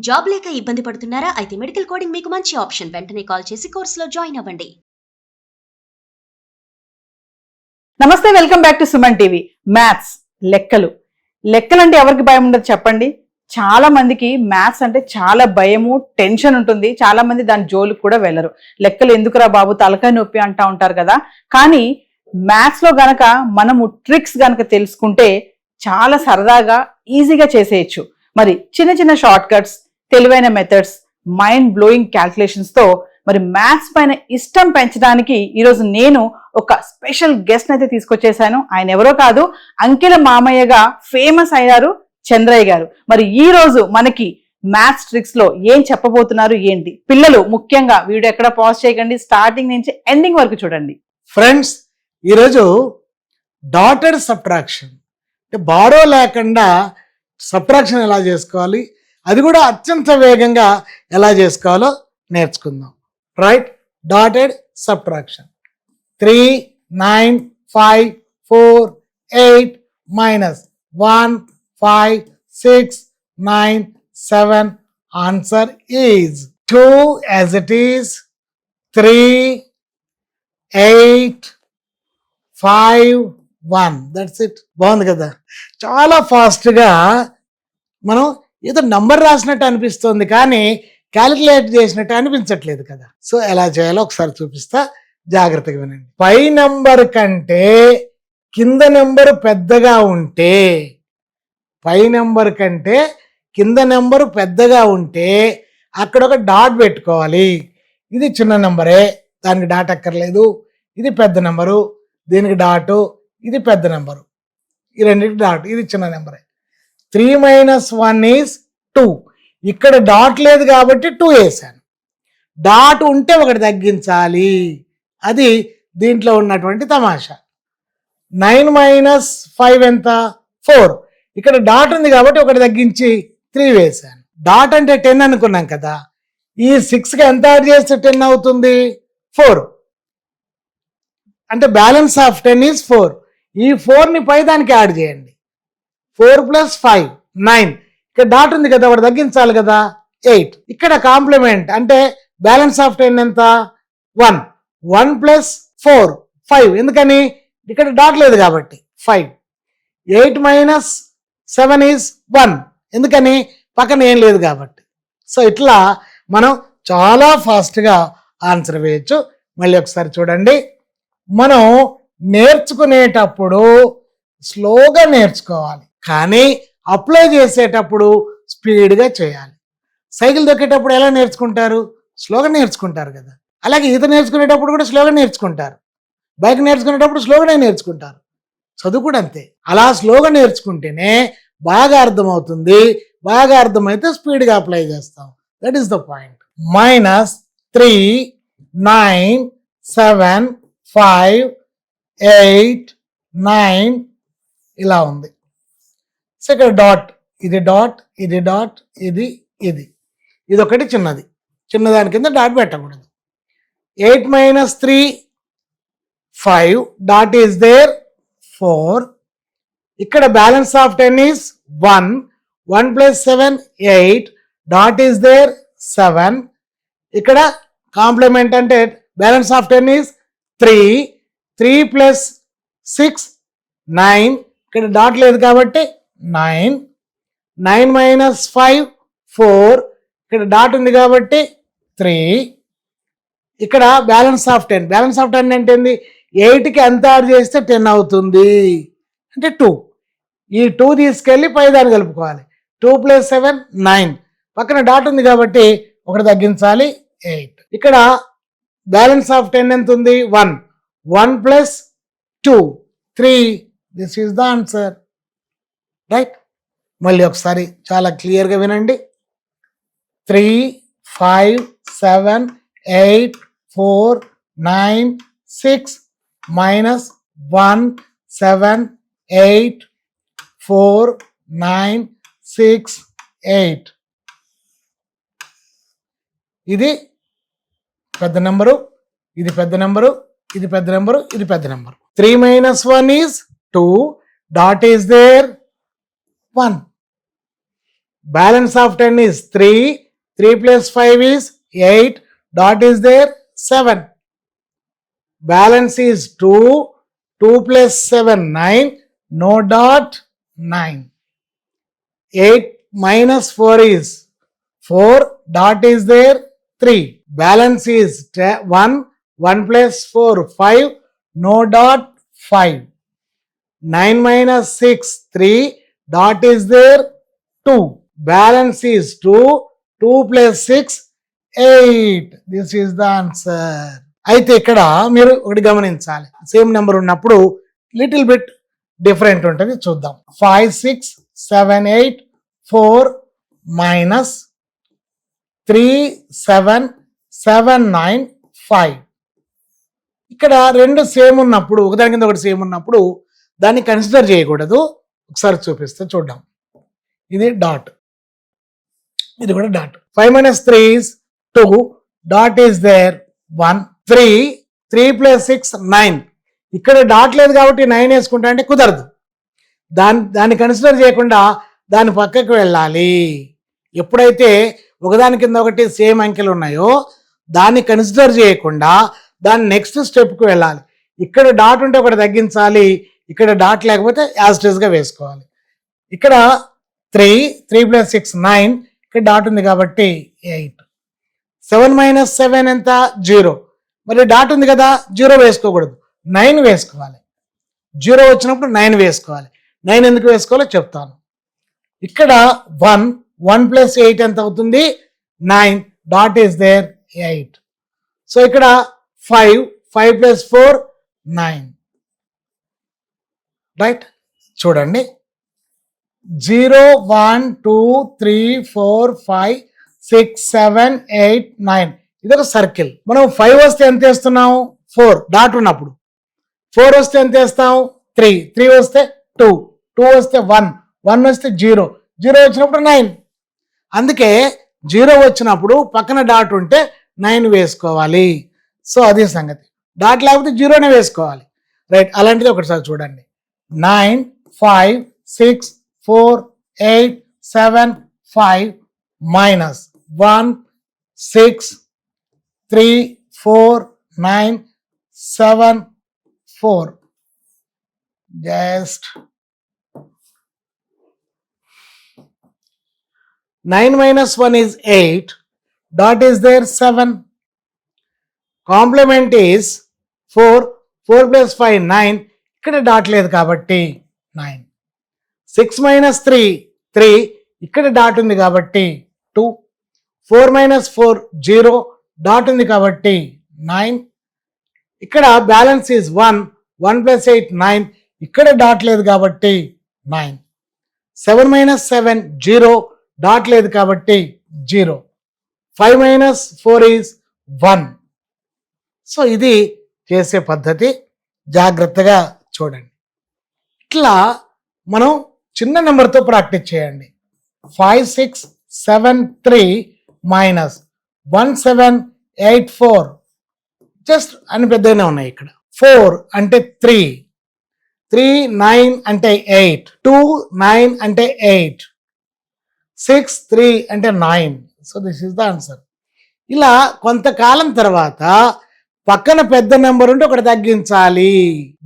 Job లేక ఇబ్బంది పడుతున్నారా? అయితే మెడికల్ కోడింగ్ మీకు మంచి ఆప్షన్. వెంటనే కాల్ చేసి కోర్సులో జాయిన్ అవ్వండి. నమస్తే, welcome back to Suman TV. Maths, లెక్కలు అంటే ఎవరికి భయం ఉండదు చెప్పండి. చాలా మందికి మ్యాథ్స్ అంటే చాలా భయము, టెన్షన్ ఉంటుంది. చాలా మంది దాని జోలికి కూడా వెళ్ళరు. లెక్కలు ఎందుకురా బాబు, తలకాయ నొప్పి అంటా ఉంటారు కదా. కానీ మ్యాథ్స్ లో గనక మనము ట్రిక్స్ గనక తెలుసుకుంటే చాలా సరదాగా ఈజీగా చేసేయచ్చు. మరి చిన్న చిన్న షార్ట్ కట్స్, తెలివైన మెథడ్స్, మైండ్ బ్లోయింగ్ క్యాల్కులేషన్స్ తో మరి మ్యాథ్స్ పైన ఇష్టం పెంచడానికి ఈరోజు నేను ఒక స్పెషల్ గెస్ట్ అయితే తీసుకొచ్చేసాను. ఆయన ఎవరో కాదు, అంకెల మామయ్యగా ఫేమస్ అయ్యారు చంద్రయ్య గారు. మరి ఈ రోజు మనకి మ్యాథ్స్ ట్రిక్స్ లో ఏం చెప్పబోతున్నారు ఏంటి? పిల్లలు ముఖ్యంగా వీడియో ఎక్కడ పాజ్ చేయకండి, స్టార్టింగ్ నుంచి ఎండింగ్ వరకు చూడండి. ఫ్రెండ్స్, ఈరోజు డాటెడ్ సబ్ట్రాక్షన్ అంటే బారో లేకుండా సబ్ట్రాక్షన్ ఎలా చేసుకోవాలి, అది కూడా అత్యంత వేగంగా ఎలా చేసుకోవాలో నేర్చుకుందాం. Right, dotted subtraction. 3, 9, 5, 4, 8 minus 1, 5, 6, 9, 7. Answer is 2 as it is, 3, 8, 5, 1. That's it. బాగుంది కదా? చాలా ఫాస్ట్గా మనం ఏదో నంబర్ రాసినట్టు అనిపిస్తుంది, కానీ క్యాలిక్యులేట్ చేసినట్టు అనిపించట్లేదు కదా. సో ఎలా చేయాలో ఒకసారి చూపిస్తా, జాగ్రత్తగా వినండి. పై నెంబర్ కంటే కింద నెంబరు పెద్దగా ఉంటే, పై నెంబర్ కంటే కింద నెంబరు పెద్దగా ఉంటే అక్కడ ఒక డాట్ పెట్టుకోవాలి. ఇది చిన్న నెంబరే, దానికి డాట్ అక్కర్లేదు. ఇది పెద్ద నెంబరు, దీనికి డాటు. ఇది పెద్ద నెంబరు, ఈ రెండింటికి డాట్. ఇది చిన్న నెంబరే. 3 minus 1 is 2. ఇక్కడ డాట్ లేదు కాబట్టి 2 వేసాను. డాట్ ఉంటే ఒకటి తగ్గించాలి, అది దీంట్లో ఉన్నటువంటి తమాషా. 9 minus 5 ఎంత? 4. ఇక్కడ డాట్ ఉంది కాబట్టి ఒకటి తగ్గించి 3 వేసాను. డాట్ అంటే 10 అనుకున్నాం కదా. ఈ 6కి ఎంత యాడ్ చేస్తే 10 అవుతుంది? 4. అంటే బ్యాలెన్స్ ఆఫ్ 10 ఈజ్ 4. ఈ 4ని పై దానికి యాడ్ చేయండి. 4 + 5 9. ఇక్కడ డాట్ ఉంది కదా, ఒకటి తగ్గించాలి కదా, 8. ఇక్కడ కాంప్లిమెంట్ అంటే బ్యాలెన్స్ ఆఫ్ 10 ఎంత? 1. 1 + 4 5. ఎందుకని? ఇక్కడ డాట్ లేదు కాబట్టి 5. 8 minus 7 is 1. ఎందుకని? పక్కన ఏం లేదు కాబట్టి. సో ఇట్లా మనం చాలా ఫాస్ట్గా ఆన్సర్ వేయచ్చు. మళ్ళీ ఒకసారి చూడండి. మనం నేర్చుకునేటప్పుడు స్లోగా నేర్చుకోవాలి, కానీ అప్లై చేసేటప్పుడు స్పీడ్గా చేయాలి. సైకిల్ దొక్కేటప్పుడు ఎలా నేర్చుకుంటారు? స్లోగా నేర్చుకుంటారు కదా. అలాగే ఈత నేర్చుకునేటప్పుడు కూడా స్లోగా నేర్చుకుంటారు. బైక్ నేర్చుకునేటప్పుడు స్లోగానే నేర్చుకుంటారు. చదువు కూడా అంతే. అలా స్లోగా నేర్చుకుంటేనే బాగా అర్థమవుతుంది. బాగా అర్థమైతే స్పీడ్గా అప్లై చేస్తాం. That is the point. -3, 9, 7, 5, 8, 9 ఇలా ఉంది. సో ఇక్కడ డాట్, ఇది డాట్, ఇది డాట్, ఇది ఇది ఇది ఒకటి చిన్నది. చిన్నదాని కింద డాట్ పెట్టకూడదు. 8 minus 3 5. Dot is there 4. ఇక్కడ balance of 10 is 1. 1 + 7 8. Dot is there 7. ఇక్కడ కాంప్లిమెంట్ అంటే బ్యాలెన్స్ ఆఫ్ 10 ఈస్ 3. 3 + 6 9. ఇక్కడ డాట్ లేదు కాబట్టి 9. 9 minus 5 4. ఇక్కడ డాట్ ఉంది కాబట్టి 3. ఇక్కడ బ్యాలెన్స్ ఆఫ్ 10. బ్యాలెన్స్ ఆఫ్ 10 అంటే ఏంది? 8కి ఎంత యాడ్ చేస్తే 10 అవుతుంది అంటే 2. ఈ 2 తీసుకెళ్ళి పై దాన్ని కలుపుకోవాలి. 2 + 7 9. పక్కన డాట్ ఉంది కాబట్టి ఒకటి తగ్గించాలి, 8. ఇక్కడ బ్యాలెన్స్ ఆఫ్ 10 ఎంత ఉంది? 1. 1 + 2 3. This is the answer. Right. మళ్ళీ ఒకసారి చాలా క్లియర్గా వినండి. 3, 5, 7, 8, 4, 9, 6 minus 1, 7, 8, 4, 9, 6, 8. ఇది పెద్ద నెంబరు, ఇది పెద్ద నెంబరు, ఇది పెద్ద నెంబరు, ఇది పెద్ద number. 3 minus 1 is 2. Dot is there 1. Balance of 10 is 3. 3 plus 5 is 8. Dot is there 7. Balance is 2. 2 plus 7 9. No dot 9. 8 minus 4 is 4. Dot is there 3. Balance is 1. 1 plus 4 5. No dot 5. 9 minus 6 3. Dot is there 2. Balance is 2. 2 plus 6 8. This is the answer. అయితే ఇక్కడ మీరు ఒకటి గమనించాలి, same number ఉన్నప్పుడు little bit different ఉంటుంది. చూద్దాం. 5 6 7 8 4 minus 3 7 7 9 5. ఇక్కడ రెండు సేమ్ ఉన్నప్పుడు, ఒకదాని కింద ఒకటి సేమ్ ఉన్నప్పుడు దాన్ని కన్సిడర్ చేయకూడదు. ఒకసారి చూపిస్తే చూద్దాం. ఇది డాట్, ఇది కూడా dot. 5 minus 3 is 2. Dot is there 1. 3 3 plus 6 9. ఇక్కడ డాట్ లేదు కాబట్టి 9 వేసుకుంటా అంటే కుదరదు. దాన్ని కన్సిడర్ చేయకుండా దాని పక్కకు వెళ్ళాలి. ఎప్పుడైతే ఒకదాని కింద ఒకటి సేమ్ అంకెలు ఉన్నాయో దాన్ని కన్సిడర్ చేయకుండా దాని నెక్స్ట్ స్టెప్కి వెళ్ళాలి. ఇక్కడ డాట్ ఉంటే ఒకటి తగ్గించాలి, ఇక్కడ డాట్ లేకపోతే యాజ్ ఇట్ ఈస్గా వేసుకోవాలి. ఇక్కడ 3 3 plus 6 9. ఇక్కడ డాట్ ఉంది కాబట్టి 8. 7 minus 7 ఎంత? 0. మరి డాట్ ఉంది కదా, 0 వేసుకోకూడదు, 9 వేసుకోవాలి. 0 వచ్చినప్పుడు 9 వేసుకోవాలి. 9 ఎందుకు వేసుకోవాలో చెప్తాను. ఇక్కడ 1 1 plus 8 ఎంత అవుతుంది? 9. Dot is there 8. సో ఇక్కడ 5 5 plus 4 9. రైట్, చూడండి. 0 1 2 3 4 5 6 7 8 9. ఇదొక సర్కిల్. మనం 5 వస్తే ఎంత వేస్తున్నాం? 4 డాట్ ఉన్నప్పుడు. 4 వస్తే ఎంత వేస్తాం? 3 3 వస్తే 2 2 వస్తే 1 1 వస్తే 0 0 వచ్చినప్పుడు 9. అందుకే 0 వచ్చినప్పుడు పక్కన డాట్ ఉంటే 9 వేసుకోవాలి. సో అది సంగతి. డాట్ లేకపోతే 0నే వేసుకోవాలి. రైట్, అలాంటిది ఒకటిసారి చూడండి. 9 5 6 4 8 7 5 minus 1 6 3 4 9 7 4. Just 9 minus 1 is 8. Dot is there 7. Complement is 4. 4 plus 5 9. ఇక్కడ డాట్ లేదు కాబట్టి 9. 6 minus 3 3. ఇక్కడ డాట్ ఉంది కాబట్టి 2. 4 minus 4 0. డాట్ ఉంది కాబట్టి 9. ఇక్కడ బ్యాలెన్స్ ఈజ్ 1. 1 plus 8 9. ఇక్కడ డాట్ లేదు కాబట్టి 9. 7 minus 7 0. డాట్ లేదు కాబట్టి 0. 5 minus 4 is 1. సో ఇది చేసే పద్ధతి, జాగ్రత్తగా చూడండి. ఇట్లా మనం చిన్న నెంబర్తో ప్రాక్టీస్ చేయండి. 5 6 7 3 minus 1 7 8 4. జస్ట్ అని పెద్దగానే ఉన్నాయి. ఇక్కడ 4 అంటే 3 3 9 అంటే 8 2 9 అంటే 8 6 3 అంటే 9. So this is the answer. ఇలా కొంతకాలం తర్వాత పక్కన పెద్ద నెంబర్ ఉంటే ఒకటి తగ్గించాలి.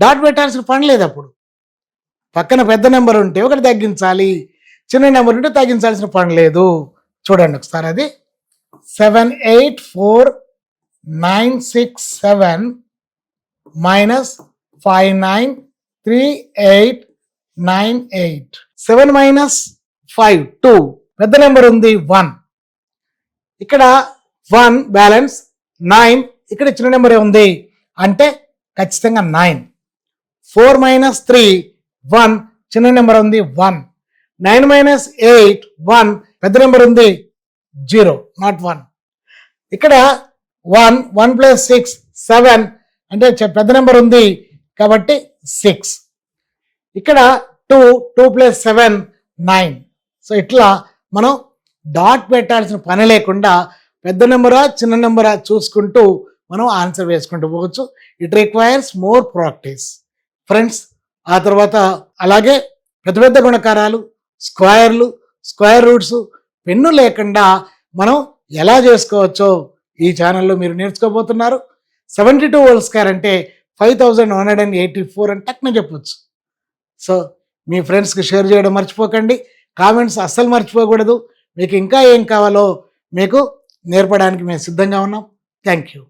డాట్ పెట్టాల్సిన పని లేదు. అప్పుడు పక్కన పెద్ద నెంబర్ ఉంటే ఒకటి తగ్గించాలి, చిన్న నెంబర్ ఉంటే తగ్గించాల్సిన పని లేదు. చూడండి ఒకసారి. అది 7 8 4 9 6 7 minus 5 9 3 8 9 8. 7 minus 5 2. పెద్ద నెంబర్ ఉంది 1. ఇక్కడ 1 బ్యాలెన్స్ 9. ఇక్కడ చిన్న నెంబర్ ఉంది అంటే ఖచ్చితంగా 9. 4 minus 3 1. చిన్న నెంబర్ ఉంది 1. 9 minus 8 1. పెద్ద నెంబర్ ఉంది 0 నాట్ 1. ఇక్కడ 1 1 plus 6 7 అంటే పెద్ద నెంబర్ ఉంది కాబట్టి 6. ఇక్కడ 2 2 plus 7 9. సో ఇట్లా మనం డాట్ పెట్టాల్సిన పని లేకుండా పెద్ద నెంబరా చిన్న నెంబరా చూసుకుంటూ మనం ఆన్సర్ వేసుకుంటూ పోవచ్చు. It requires more practice friends. ఆ తర్వాత అలాగే పెద్ద పెద్ద గుణకారాలు, స్క్వేర్లు, స్క్వేర్ రూట్స్, పెన్ను లేకుండా మనం ఎలా చేసుకోవచ్చో ఈ ఛానల్లో మీరు నేర్చుకోబోతున్నారు. 72 హోల్ స్క్వేర్ అంటే 5184 అని టక్న చెప్పొచ్చు. సో మీ ఫ్రెండ్స్కి షేర్ చేయడం మర్చిపోకండి. కామెంట్స్ అస్సలు మర్చిపోకూడదు. మీకు ఇంకా ఏం కావాలో మీకు నేర్పడానికి మేము సిద్ధంగా ఉన్నాం. Thank you.